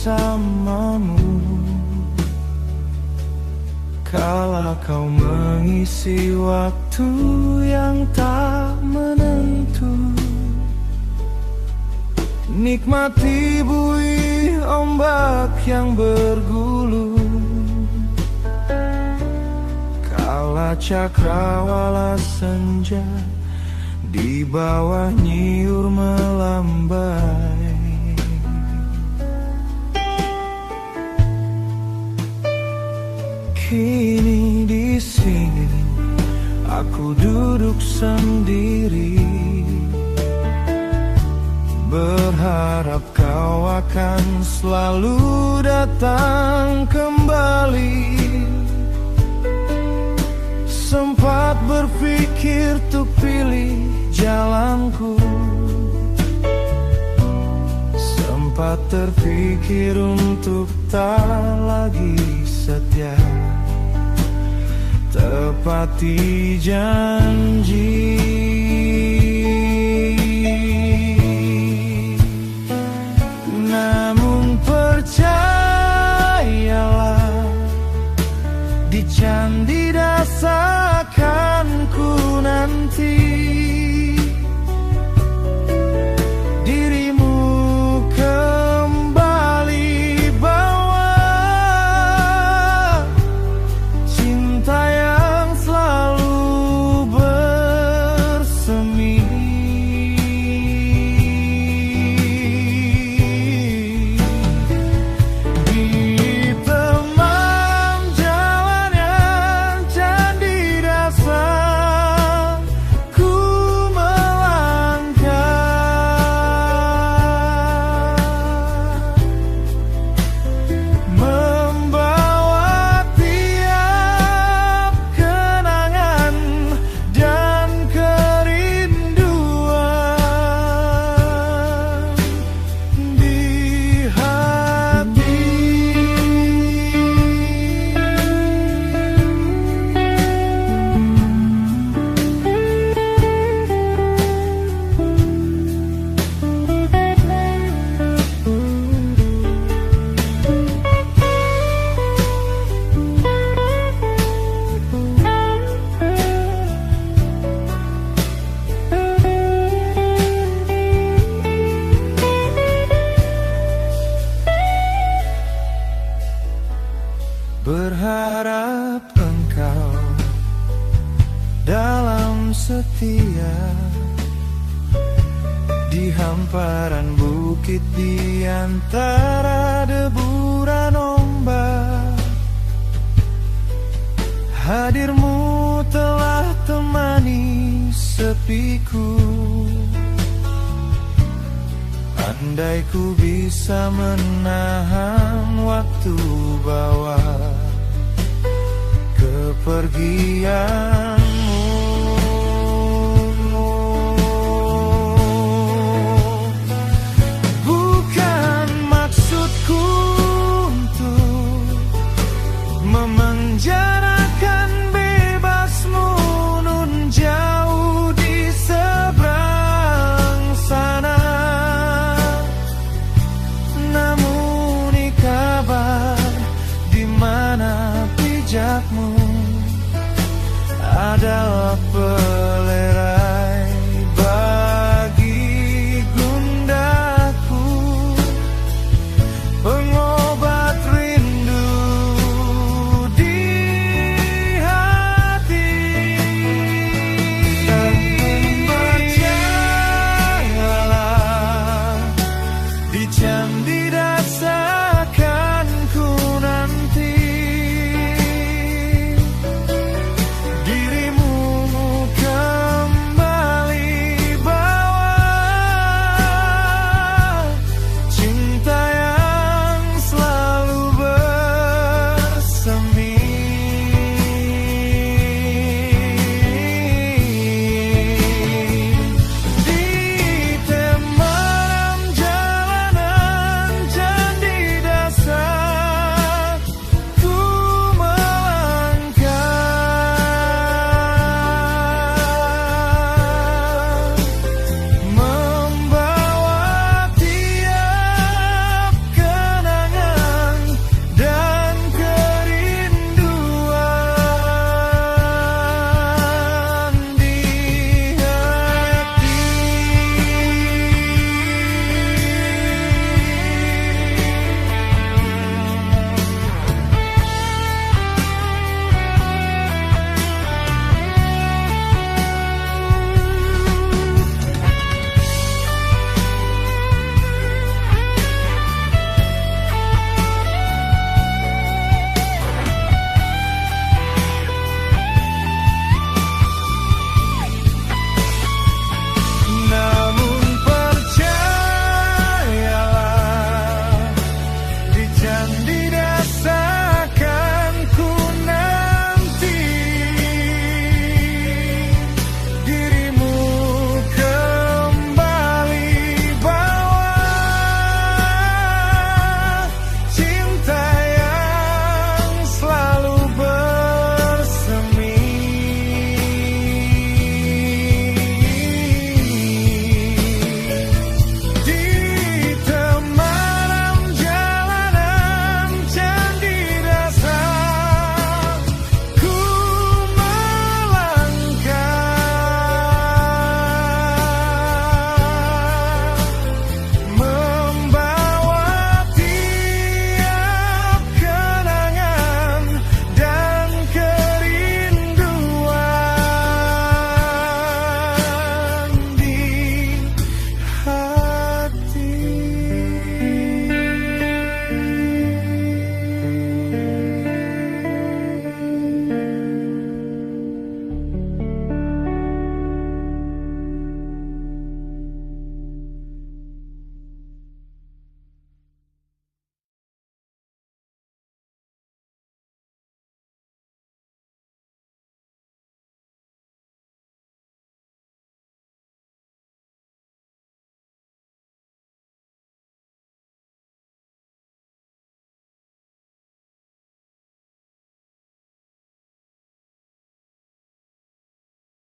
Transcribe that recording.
bersamamu. Kala kau mengisi waktu yang tak menentu, nikmati buih ombak yang bergulu. Kala cakrawala senja di bawah nyiur melambai. Kini di sini aku duduk sendiri, berharap kau akan selalu datang kembali. Sempat berpikir untuk pilih jalanku, sempat terpikir untuk tak lagi setia, tepati janji. Namun percayalah, di candi dasakan ku nanti dirimu kembali, bawa cinta yang selalu bersemi. Di teman jalan yang candi dasar ku melangkah, membawa tiap kenangan dan kerinduan di hati. Berharap engkau dalam setia, di hamparan bukit, di antara deburan ombak. Hadirmu telah temani sepiku. Andai ku bisa menahan waktu, bawa kepergianmu. Bukan maksudku untuk memenjarakan bebasmu nun jauh di seberang sana. Namun ini kabar, di mana pijakmu adalah